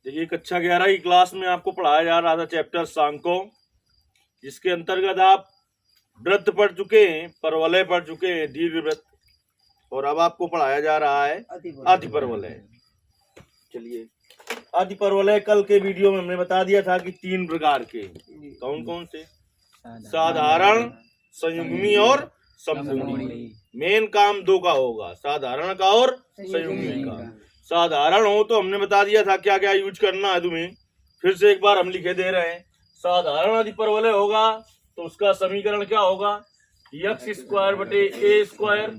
देखिए कक्षा 11 की क्लास में आपको पढ़ाया जा रहा था चैप्टर सांख्यों, जिसके अंतर्गत आप वृत्त पढ़ चुके हैं, परवलय पढ़ चुके हैं, दीर्घवृत्त, और अब आपको पढ़ाया जा रहा है अतिपरवलय। चलिए, अतिपरवलय कल के वीडियो में हमने बता दिया था कि 3 प्रकार के, कौन कौन से? साधारण, संयुग्मी और समकोणीय। मेन काम 2 का होगा, साधारण का और संयुग्मी का। साधारण हो तो हमने बता दिया था क्या क्या यूज करना है तुम्हें, फिर से एक बार हम लिखे दे रहे हैं। साधारण अतिपरवलय होगा तो उसका समीकरण क्या होगा? x स्क्वायर बटे a square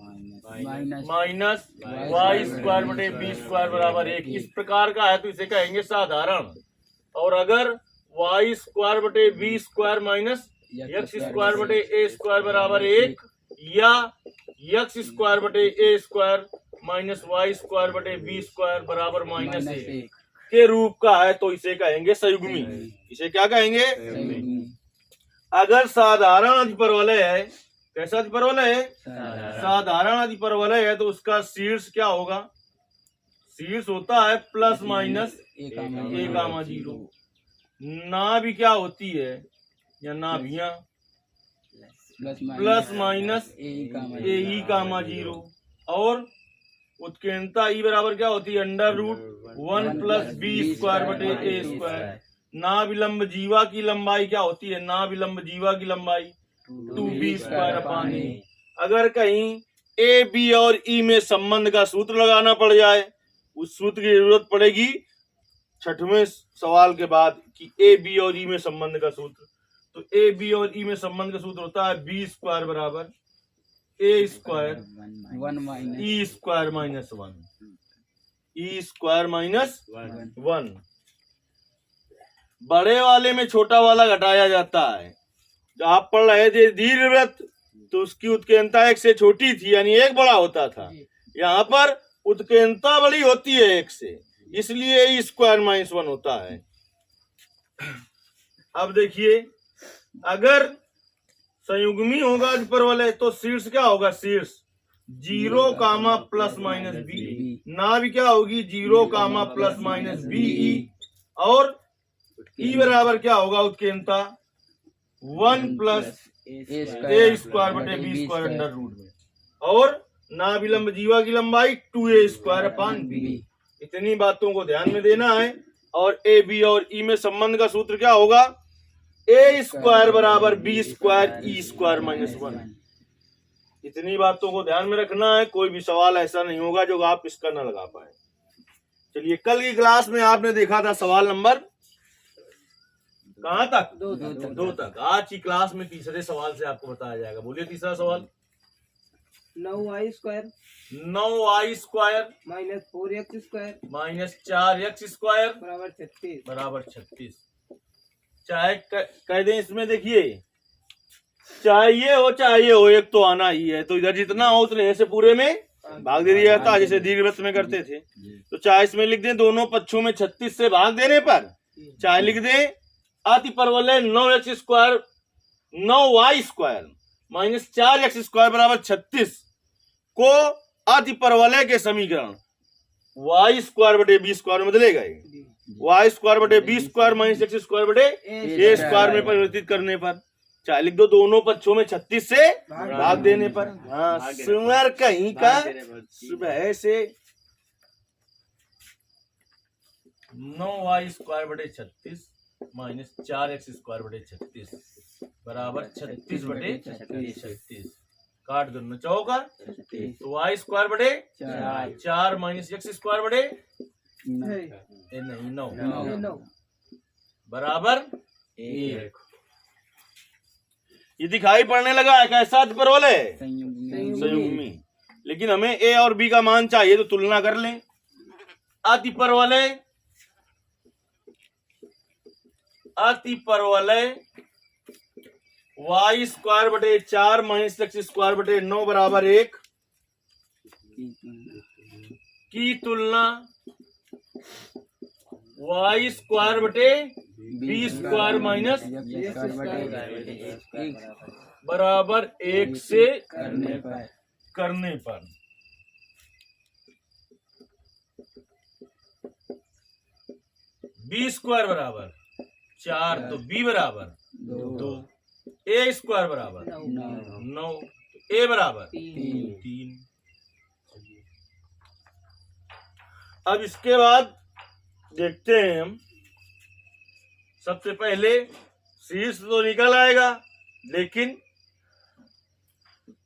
minus y square बटे b स्क्वायर बराबर 1। इस प्रकार का है तो इसे कहेंगे साधारण। और अगर y स्क्वायर बटे b square minus x square बटे a स्क्वायर बराबर 1 या x स्क्वायर बटे a square minus y square बटे b स्क्वायर बराबर माइनस 1 के रूप का है तो इसे कहेंगे संयुग्मी। इसे क्या कहेंगे? अगर साधारण अतिपरवलय है, कैसा अतिपरवलय है? साधारण अतिपरवलय है तो उसका शीर्ष क्या होगा? शीर्ष होता है प्लस माइनस a कामा 0। ना भी क्या होती है, या ना भिया प्लस माइनस a कामा 0। और उत्कीर्णता ई बराबर क्या होती है? Under root 1 plus b square बटे a स्क्वायर। ना विलंब जीवा की लंबाई क्या होती है? ना विलंब जीवा की लंबाई 2b स्क्वायर अपान a। अगर कहीं a, b और e में संबंध का सूत्र लगाना पड़ जाए, उस सूत्र की जरूरत पड़ेगी 6वें सवाल के बाद कि a, b और e में संबंध का सूत्र। तो a, b और e में संबंध का सूत्र होता है b स्क्वायर बराबर a square e square minus 1, e square minus 1। बड़े वाले में छोटा वाला घटाया जाता है। जब आप पढ़ रहे थे दीर्घवृत्त तो उसकी उत्कीर्णता 1 से छोटी थी, यानी 1 बड़ा होता था। यहाँ पर उत्कीर्णता बड़ी होती है 1 से, इसलिए e स्क्वायर माइनस 1 होता है। अब देखिए, अगर संयुग्मी होगा अतिपरवलय तो शीर्ष क्या होगा? शीर्ष 0 कामा प्लस माइनस बी। ना भी क्या होगी? 0 कामा प्लस माइनस बी ई। और ई बराबर क्या होगा? उत्कीर्णता 1 प्लस a स्क्वायर बटे b स्क्वायर अंडर रूट में। और ना विलंब जीवा की लंबाई 2a स्क्वायर अपान b। इतनी बातों को ध्यान में देना है। और a, b और e में संबंध का सूत्र क्या होगा? a स्क्वायर बराबर b square e square minus 1। इतनी बातों को ध्यान में रखना है। कोई भी सवाल ऐसा नहीं होगा जो आप इसका न लगा पाए। चलिए, कल की क्लास में आपने देखा था सवाल नंबर कहाँ तक? 2 तक। आज की क्लास में तीसरे सवाल से आपको बताया जाएगा। बोलिए तीसरा सवाल। 9y square 9y square minus 4x square minus 4x square बराबर 36। चाहे कह दें इसमें, देखिए चाहे ये हो एक तो आना ही है, तो इधर जितना हो उतने से पूरे में भाग दे दिया जाता, जैसे दीर्घवृत्त में करते थे। तो चाहे इसमें लिख दें दोनों पक्षों में 36 से भाग देने पर, चाहे लिख दें अतिपरवलय 9x square 9y square minus 4x square बराबर 36 को अतिपरवलय के समीकरण y स्क्वायर बटे b स्क्वायर में बदले गए। y स्क्वायर बटे b square minus x square बटे a स्क्वायर में परिवर्तित करने पर, चाहे लिख दो दोनों पक्षों में 36 से भाग देने पर। हाँ, सुमर कहीं का सुबह से 9y स्क्वायर बटे 36 माइनस 4x स्क्वायर बटे 36 बराबर 36 बटे 36। काट दो चौका, तो y स्क्वायर बटे 4 माइनस x स्क्वायर बटे नहीं 9 बराबर 1। ये दिखाई पड़ने लगा है कैसा अतिपरवलय? संयुग्मी। लेकिन हमें a और b का मान चाहिए तो तुलना कर लें। अतिपरवलय y स्क्वायर बटे 4 माइनस x स्क्वायर बटे 9 बराबर 1 की तुलना y स्क्वायर बटे b स्क्वायर माइनस बराबर 1 से करने पर बी स्क्वायर बराबर 4, तो बी बराबर 2, ए स्क्वायर बराबर 9, ए बराबर 3। अब इसके बाद देखते हैं हम, सबसे पहले शीर्ष तो निकल आएगा, लेकिन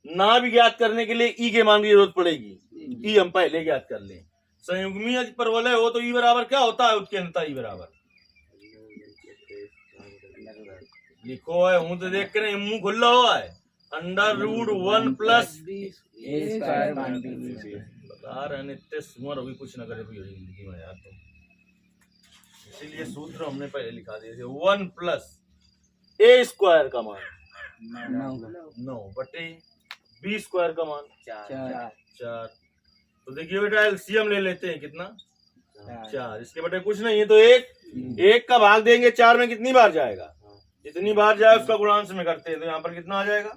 ना भी ज्ञात करने के लिए ई के मान की जरूरत पड़ेगी। ई हम पहले ज्ञात कर लें। संयुग्मी यदि परवलय हो तो ई बराबर क्या होता है? उत्केंद्रता ई बराबर, लिखो है हूं तो देख कर मुंह खुला हुआ है, √1 प्लस बता रहे नित्य सुमर अभी कुछ ना करे जिंदगी में यार तुम, इसीलिए सूत्र हमने पहले लिखा दिए थे। 1 प्लस ए स्क्वायर का मान 9 बटे बी स्क्वायर का मान 4। तो देखिए बेटा एलसीएम ले लेते हैं, कितना 4, इसके बटे कुछ नहीं है तो 1 का भाग देंगे 4 में कितनी बार जाएगा? जितनी बार जाए उसका गुणांश में करते हैं, तो यहाँ पर कितना आ जाएगा?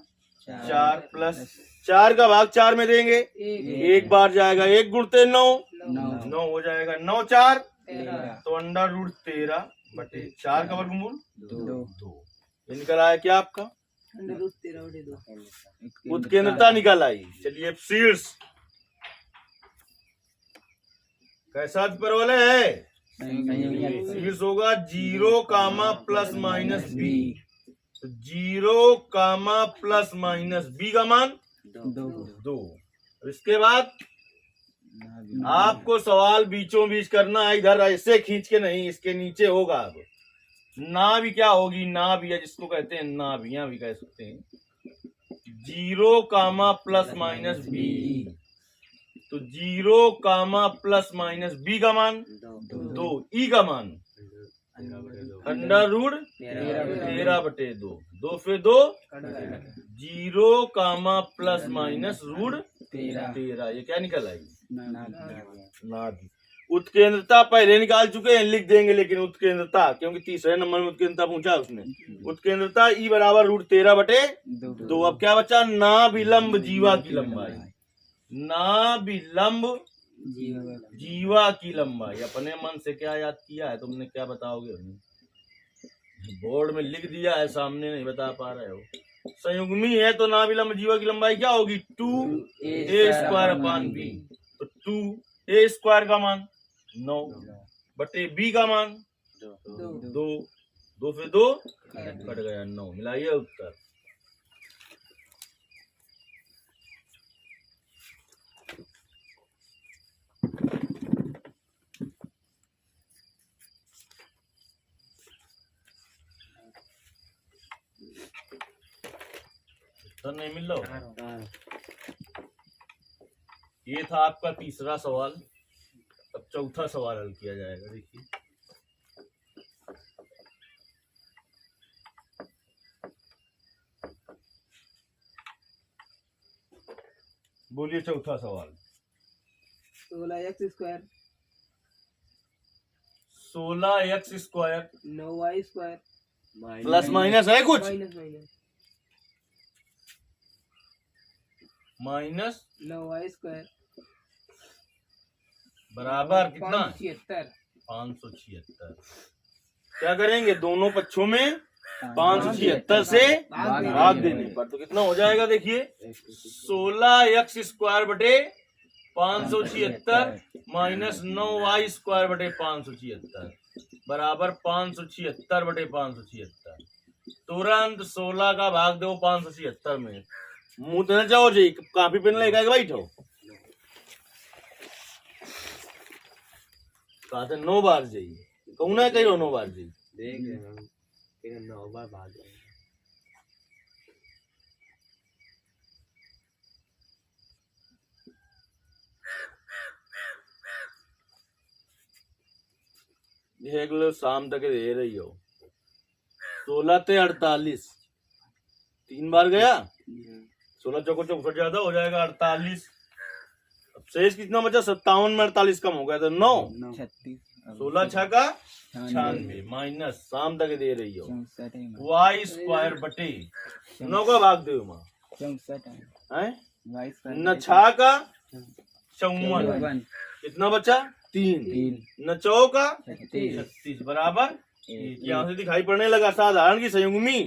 4 प्लस 4 का भाग 4 में देंगे 1 बार जाएगा, 1 गुणते 9 हो जाएगा, 9 4 तो √13 बटे 4 का वर्गमूल 2। ये निकल आया क्या आपका? उत्केंद्रता निकल आई। चलिए शीर्ष कैसा परवलय है? शीर्ष होगा 0, प्लस माइनस बी, तो 0, प्लस माइनस बी का मान 2। इसके बाद आपको सवाल बीचों बीच करना है, इधर ऐसे खींच के नहीं, इसके नीचे होगा। अब ना भी क्या होगी? ना भी है, जिसको कहते हैं ना भी, यहाँ भी कह सकते हैं 0, प्लस माइनस बी, तो 0, प्लस माइनस बी का मान 2, ई का मान √13 बटे 2, 2 फिर 2 0, प्लस माइनस √13, ये क्या निकल आई? ना भी। उत्केंद्रता पहले निकाल चुके हैं, लिख देंगे, लेकिन उत्केंद्रता क्योंकि तीसरे नंबर में उत्केंद्रता पूछा उसने। उत्केंद्रता ई बराबर √13 बटे 2। अब क्या बचा? ना विलंब जीवा की लंबाई, ना विलंब जीवा की लंबाई। अपने मन से क्या याद किया है तुमने? क्या बताओगे? बोर्ड में लिख दिया है, सामने नहीं बता पा रहे हो। संयुग्मी है तो ना विलंब जीवा की लंबाई क्या होगी? 2a स्क्वायर अपान बी, तो 2a स्क्वायर का मान 9 बटे बी का मान 2, 2 फिर 2 कट गया 9, मिलाइए उत्तर। नहीं मिल रहा। ये था आपका तीसरा सवाल। अब चौथा सवाल हल किया जाएगा। देखिए बोलिए चौथा सवाल। 16x square 16x square 9y square plus minus है कुछ? माइनस 9y स्क्वायर बराबर कितना? 576। क्या करेंगे? दोनों पक्षों में 576 से भाग देने पर तो कितना हो जाएगा? देखिए 16x स्क्वायर बटे 576 माइनस 9y स्क्वायर बटे 576 बराबर 576 बटे 576। तुरंत 16 का भाग दो 576 में। मुंह तो न जाओ जी, काफी पेन लेकर बैठो। कहा था 9 बार जाइए, कहूँ ना कही 9 बार जाइए। देख रहे हम 9 बार भाग रहे हैं। देख लो शाम तक दे रही हो। 16 से 48 3 बार गया। 16 चौको 64 ज्यादा हो जाएगा 48। अब शेष कितना बचा? 57 में 48 कम हो गया तो 9 16 छका 96 माइनस शाम तक दे रही हो y स्क्वायर बटे 9 का भाग दो माँ न छा का 54 कितना बचा? 3 न चौका 36 36 बराबर 1। यहाँ से दिखाई पड़ने लगा साधारण की संयुग्मी।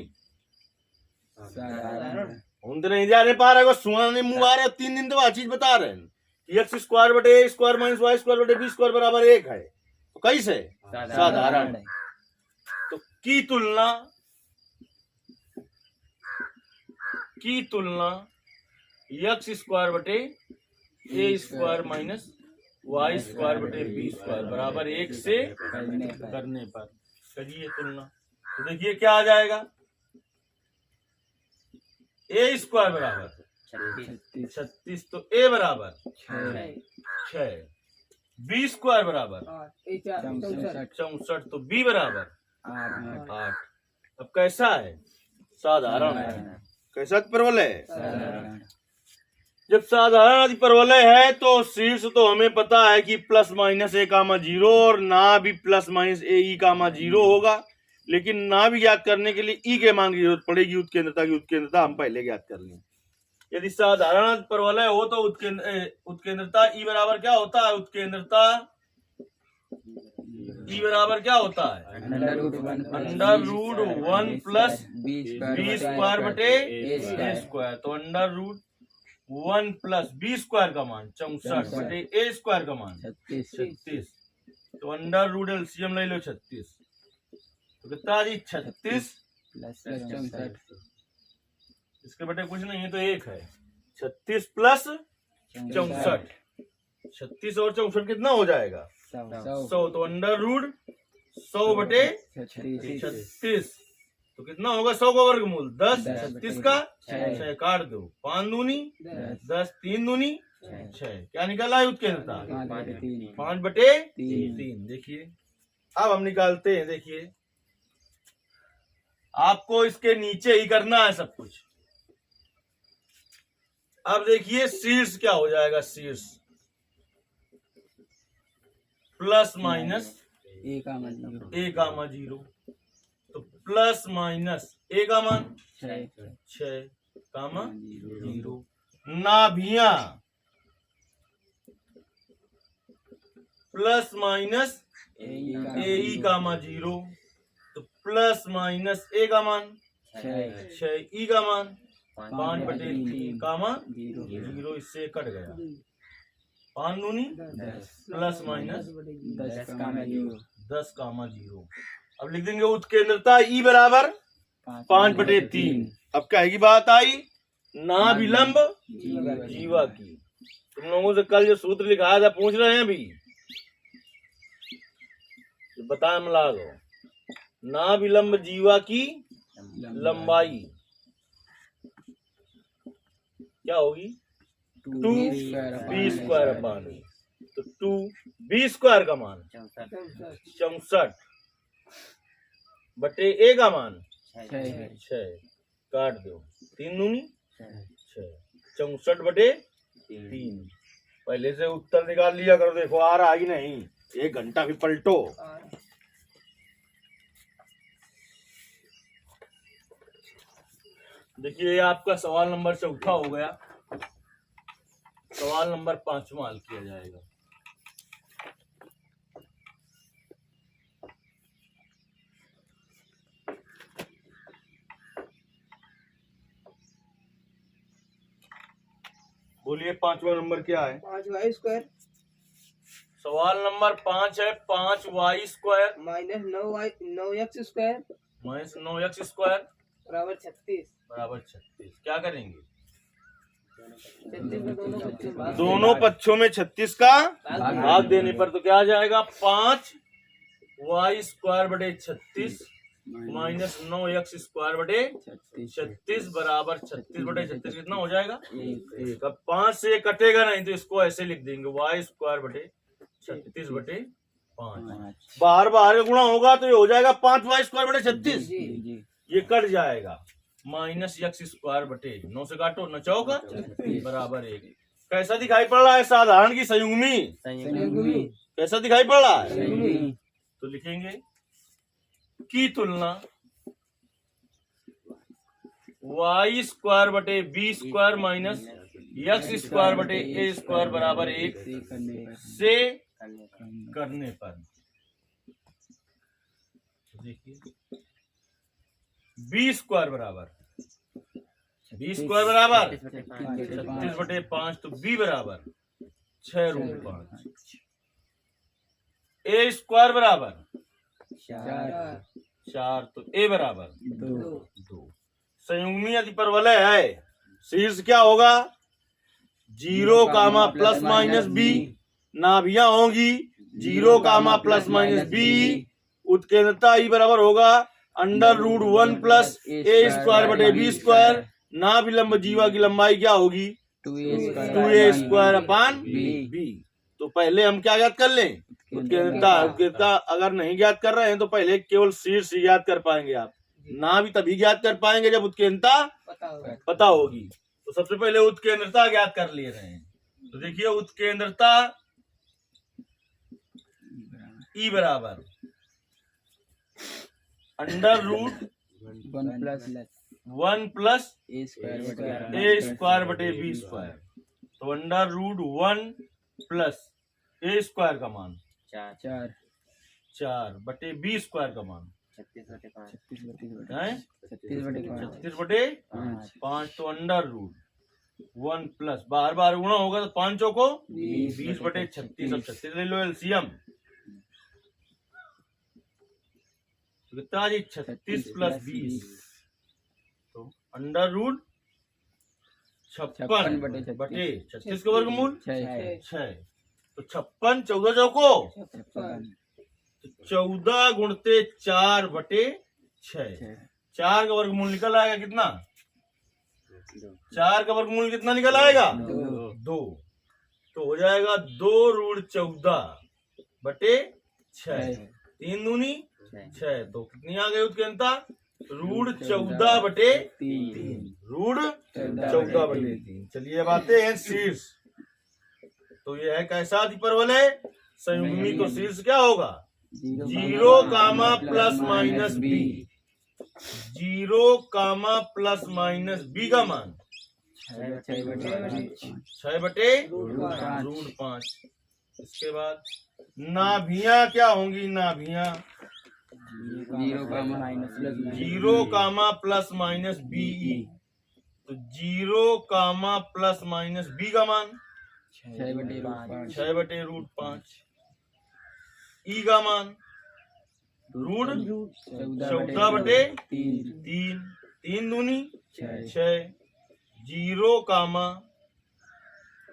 साधारण हम तो नहीं जाने पा रहे, सुना मुंह आ रहे, 3 दिन तो वह चीज बता रहे हैं कि एक्स स्क्वायर बटे A square minus Y square बटे बी स्क्वायर बराबर 1 है। तो कैसे साधारण। तो की तुलना एक्स स्क्वायर बटे A square minus Y square बटे बी स्क्वायर बराबर 1 से करने पर करिए तुलना। तो देखिए क्या आ जाएगा, ए स्क्वायर बराबर 36 तो ए बराबर 6, बी स्क्वायर बराबर 64 तो बी बराबर 8। अब कैसा है साधारण है। कैसा परवलय है। जब साधारण अति परवलय है तो शीर्ष तो हमें पता है कि प्लस माइनस ए कामा 0 और ना भी प्लस माइनस ए ई कामा 0 होगा, लेकिन ना भी ज्ञात करने के लिए ई के मान की जरूरत पड़ेगी। उत्केंद्रता की उत्केंद्रता हम पहले ज्ञात कर लें। यदि साधारण परवलय हो तो उत्केंद्रता ई बराबर क्या होता है, उत्केंद्रता ई बराबर क्या होता है, √1 प्लस बी स्क्वायर बटे ए स्क्वायर। तो √1 प्लस बी स्क्वायर का मान 64 बटे ए स्क्वायर का मान 36। तो √ एलसीएम ले लो 36, तो कितना जी 36 प्लस 64 इसके बटे कुछ नहीं है तो 1 है। 36 प्लस 64, 36 और 64 कितना हो जाएगा 100। तो √100 बटे 36 तो कितना होगा 100 का वर्गमूल 10, 36 का 6 काट दो, 5 दूनी 10, 3 दूनी 6। क्या निकला है उत्केंद्रता 5 बटे 3। देखिए अब हम निकालते हैं। देखिए आपको इसके नीचे ही करना है सब कुछ। अब देखिए शीर्ष क्या हो जाएगा, शीर्ष प्लस माइनस ए कामा 0। तो प्लस माइनस ए का मान 6 कामा 0। नाभियां प्लस माइनस ए ई कामा 0। तो प्लस माइनस ए का मान 6 ई का मान 5 बटे 3 कामा 0। इससे कट गया 5 दूनी प्लस माइनस 10 कामा 0। अब लिख देंगे उत्केंद्रता ई बराबर 5 बटे 3। अब क्या की बात आई, ना विलंब जीवा की। तुम लोगों से कल जो सूत्र लिखाया था पूछ रहे हैं अभी, बता मिला दो। ना विलंब जीवा की लंबाई क्या होगी 2b स्क्वायर अपान। तो 2b स्क्वायर का मान 64 बटे ए का मान 6 काट दो, 3 दूनी 6, 64 बटे 3। पहले से उत्तर निकाल लिया करो, देखो आ रहा ही नहीं, 1 घंटा भी पलटो। देखिए आपका सवाल नंबर 4 हो गया। सवाल नंबर 5 हल किया जाएगा। बोलिए 5वां नंबर क्या है। 5y स्क्वायर सवाल नंबर 5 है 5y square minus 9x square minus 9x square बराबर 36। बराबर 36। क्या करेंगे, 36 में दोनों पक्षों में 36 का भाग देने पर तो क्या आ जाएगा 5y स्क्वायर बटे 36 माइनस 9x स्क्वायर बटे 36 बराबर 36 बटे 36 कितना हो जाएगा 1। अब 5 से कटेगा नहीं तो इसको ऐसे लिख देंगे y स्क्वायर बटे 36 बटे 5। बाहर बाहर का गुणा होगा तो ये हो जाएगा 5y स्क्वायर बटे 36। ये कट जाएगा माइनस x स्क्वायर बटे 9 से काटो 9 चौका बराबर 1। कैसा दिखाई पड़ रहा है, साधारण की संयुग्मी कैसा दिखाई पड़ रहा है। तो लिखेंगे की तुलना y स्क्वायर बटे B square minus x square बटे ए स्क्वायर बराबर 1 से करने पर देखिए बी स्क्वायर बराबर 36/5 तो बी बराबर 6√5। ए स्क्वायर बराबर 4 तो ए बराबर 2। संयुग्मी यदि परवलय है शीर्ष क्या होगा 0, प्लस माइनस बी, नाभियां होंगी 0, प्लस माइनस बी। उत्केंद्रता ई बराबर होगा √1 प्लस ए स्क्वायर बटे बी स्क्वायर। नाभिलंब जीवा की लंबाई क्या होगी 2a स्क्वायर अपान बी। तो पहले हम क्या ज्ञात कर लें उत्केंद्रता। अगर नहीं ज्ञात कर रहे हैं तो पहले केवल शीर्ष ज्ञात कर पाएंगे आप, ना भी तभी ज्ञात कर पाएंगे जब उत्केंद्रता पता होगी। तो सबसे पहले उत्केंद्रता ज्ञात कर ले रहे हैं। तो देखिए उत्केंद्रता ई बराबर √1 प्लस ए स्क्वायर बटे बी स्क्वायर। तो √1 प्लस ए स्क्वायर का मान 4 बटे बी स्क्वायर का मान 36/5। तो √1 प्लस बार बार गुणा होगा तो 5 को 20 बटे 36। अब 36 ले लो एलसीएम तो कितना जी 36 प्लस 20 तो √56 बटे 36 का वर्गमूल 6। तो 56 14 चौको 14 गुणते 4 बटे 6। 4 का वर्गमूल निकल आएगा कितना 4 का वर्गमूल कितना निकल आएगा 2। तो हो जाएगा 2√14 बटे 6। 3 दूनी 6। तो कितनी आ गई उत्केंद्रता √14 बटे 3। √14 बटे 3। चलिए अब आते हैं शीर्ष। तो ये है कैसा परवलय संयुग्मी। तो शीर्ष क्या होगा 0, plus minus B. 0, plus minus B का मान 6/√5। इसके बाद नाभियां क्या होंगी नाभियां 0, प्लस माइनस बी। तो 0, प्लस माइनस बी का मान 6/√5। ई का मान √14 बटे 3। 3 दूनी 6। 0,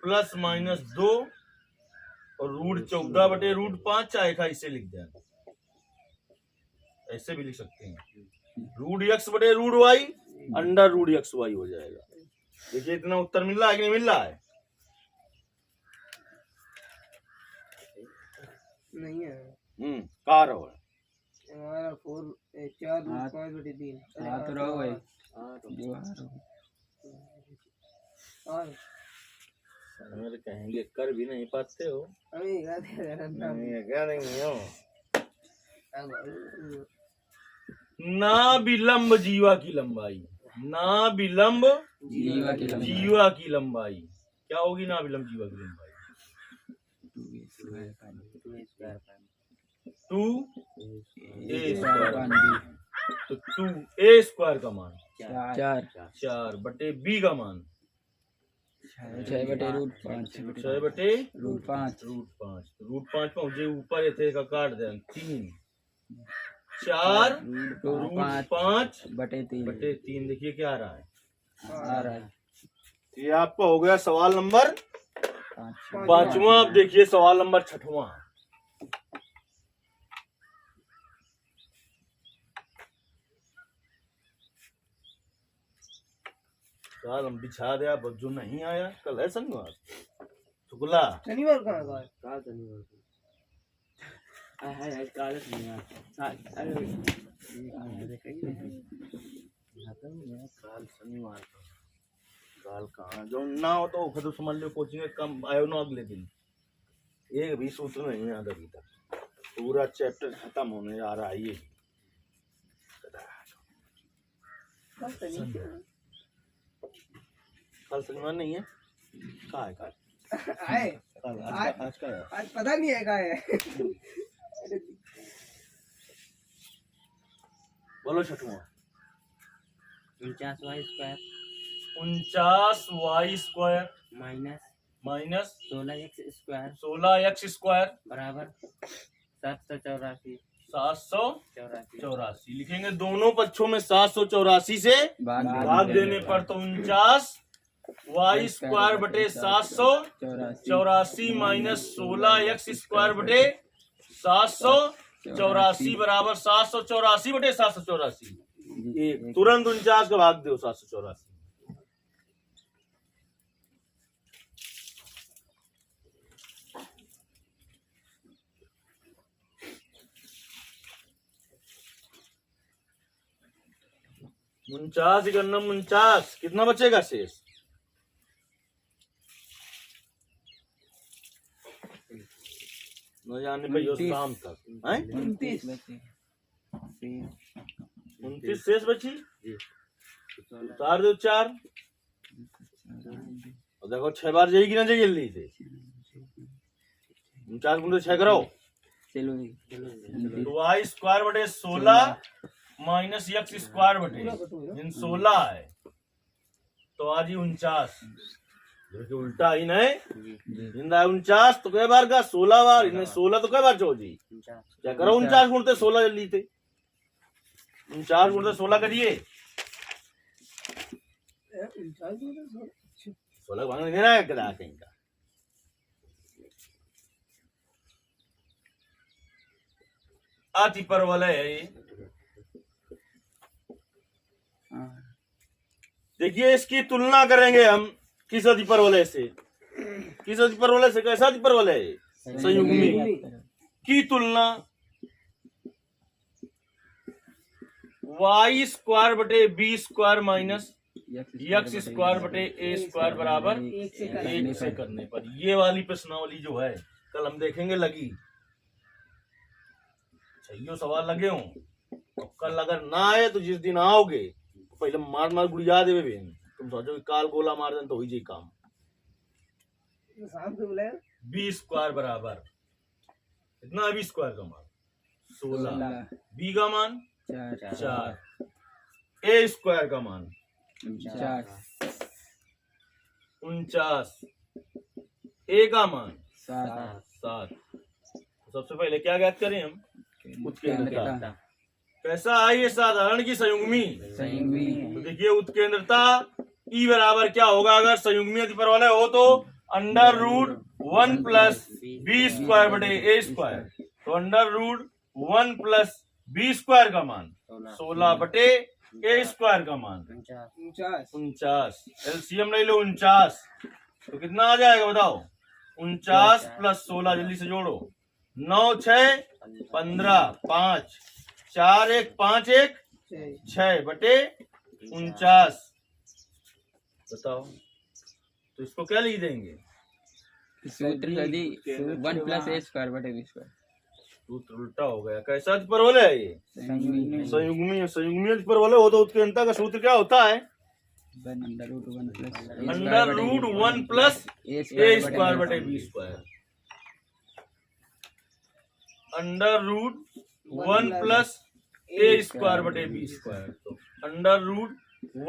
प्लस माइनस 2 और √14 बटे √5। चाहे ऐसे लिख दें ऐसे भी लिख सकते हैं √x बटे √y √xy हो जाएगा। देखिए इतना उत्तर मिल रहा है कि नहीं मिल रहा है नहीं है कार हो हमारा 4√5/3 तो रहो भाई और मेरे कहेंगे कर भी नहीं पाते हो अभी क्या नहीं हो ना विलंब जीवा की लंबाई। ना विलंब जीवा की लंबाई क्या होगी ना विलंब जीवा की लंबाई 2a स्क्वायर। तो 2a स्क्वायर का मान 4 बटे b का मान 6/√5। √5 पहुंचे ऊपर थे का काट दें 3 4√5 बटे 3। देखिए क्या आ रहा है ये आपका हो गया सवाल नंबर 5वां। अब देखिए सवाल नंबर 6वां। कल हम बिछा दिया जो नहीं आया कल है शनिवार शुक्ला शनिवार कहाँ का काल शनिवार काल कहाँ जो ना हो तो फिर समझ लो कोचिंग कम आयो ना अगले दिन। एक भी सूत्र नहीं याद अभी तक पूरा चैप्टर खत्म होने जा रहा है। ये कल शनिवार नहीं है कहाँ है कल आए आज का है। आज पता नहीं है क्या है। बोलो छठवां। 49y square 49y square minus minus 16x square 16x square बराबर 784 784 लिखेंगे। दोनों पक्षों में 784 से भाग देने पर तो 49y स्क्वायर बटे 784 माइनस 16x स्क्वायर बटे 784 बराबर 784 बटे 784। तुरंत 49 का भाग दो 784। उनचास करना 49 कितना बचेगा शेष? न जाने भाई उस शाम तक हैं 29 शेष बची। उतार दो 4 और देखो 6 बार जाएगी ना जाएगी जल्दी से 49 गुणे 6 करो तो y स्क्वायर बटे 16 माइनस x स्क्वायर बटे इन 16 है तो आज ही 49 उल्टा ही नहीं जिंदा 49 तो कई बार का 16 बार इन्हें 16 तो कई बार चो जी क्या करो 49 गुणते 16 जल्दी थे 49 गुणते 16 करिए 16 भाग नहीं रहा है कदा कहीं का। अति परवलय है ये। देखिए इसकी तुलना करेंगे हम किस अति परवलय से। किस अति परवलय से? कैसा अति परवलय है? संयुग्मी की तुलना y स्क्वायर बटे b square minus x square बटे a स्क्वायर बराबर 1 से करने पर ये वाली प्रश्नावली जो है कल हम देखेंगे लगी। चाहिए सवाल लगे हों तो कल अगर ना आए तो जिस दिन आओगे तो पहले मार मार गुड़िया देवे भी तुम सोचो कि काल गोला मार दें तो हो ही काम। शाम को बुलाया b स्क्वायर बराबर इतना b स्क्वायर का मान 16 b का मान 4 a स्क्वायर का मान 49 a का मान 7। सबसे पहले क्या ज्ञात करें हम? उत्केंद्रता। कैसा है ये? साधारण की संयुग्मी। तो देखिए उत्केंद्रता E बराबर क्या होगा अगर संयुग्मी अति परवलय हो तो under root 1 plus B square बटे ए स्क्वायर। तो under root 1 plus B square का मान 16 बटे ए स्क्वायर का मान 49। एलसीएम ले लो 49 तो कितना आ जाएगा बताओ? 49 प्लस 16 जल्दी से जोड़ो 9 6 15 5 4 1 5 1 6 बटे 49। बताओ तो इसको क्या लिख देंगे? सूत्र यदि 1 प्लस ए स्क्वायर बटे बी स्क्वायर। सूत्र उल्टा हो गया। कैसा अति परवलय है ये? संयुग्मी। संयुग्मी अति परवलय हो तो उत्केंद्रता का सूत्र क्या होता है? Under root 1 plus A square बटे B square. Under root 1 plus A square बटे बी स्क्वायर। तो under root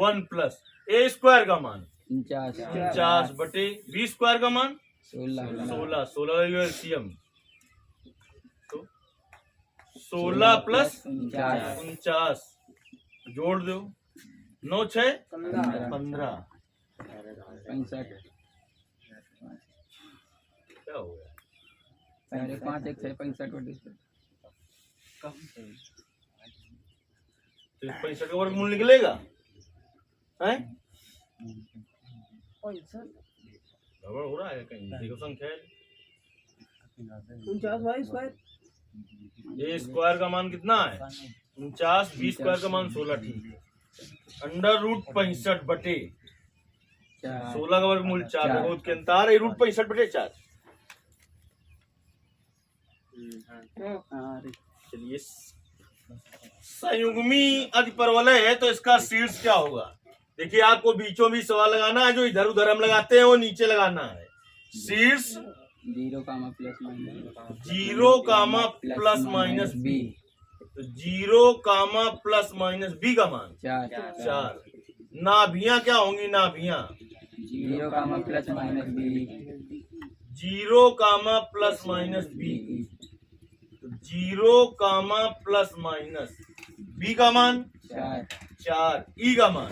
1 plus A square का मान 49 बटे बी स्क्वायर का मान 16 एलसीएम। तो 16 प्लस 49 जोड़ दो 9 6 15 क्या हो गया? 5 1 6 65 बटे तो 65 का वर्गमूल निकलेगा हैं? गड़बड़ हो रहा है कहीं? देखो संख्या है 49 स्क्वायर ए स्क्वायर का मान कितना है? 49 बी स्क्वायर का मान 16 ठीक है। अंडर रूट 65 बटे 16 का वर्गमूल 4 बहुत के अंतर है रूट 65 बटे 4। चलिए संयुग्मी अति परवलय है तो इसका शीर्ष क्या होगा? देखिए आपको बीचों बीच सवाल लगाना है। जो इधर उधर हम लगाते हैं वो नीचे लगाना है। शीर्ष 0, plus minus 0, plus minus B. तो 0, प्लस माइनस बी का मान 4। नाभियां क्या होंगी? नाभियां 0, plus minus B. 0, plus minus B. 0, plus minus B का मान 4। ई का मान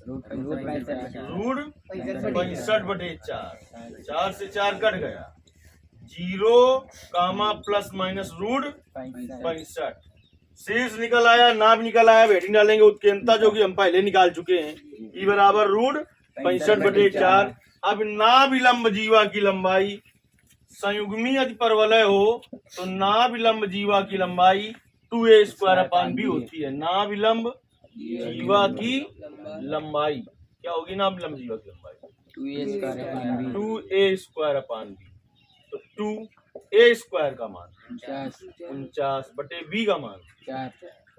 रूट रूट 65/4। 4 से 4 कट गया। 0, प्लस माइनस रूट 65। शेष निकल आया, नाभ निकल आया, हेडिंग डालेंगे उत्केंद्रता जो कि हम पहले निकाल चुके हैं। ई बराबर रूट 65/4। अब नाभिलंब जीवा की लंबाई, संयुग्मी यदि परवलय हो तो नाभिलंब जीवा की लंबाई 2a² होती है। नाभिलंब जीवा की लंबाई क्या होगी? नाभिलंब जीवा की लंबाई 2a²। तो 2a² का मान 49/b का मान 4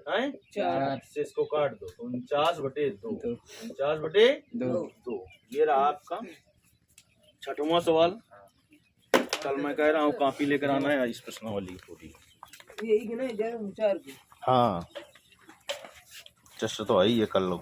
है 4 से इसको काट दो। 49/2। 49/2। ये रहा आपका 6वां सवाल। कल मैं कह रहा हूँ कॉपी लेकर आना है इस प्रश्नावली पूरी। यही कि नहीं 4 हाँ चष्ट तो आई है कल लोग।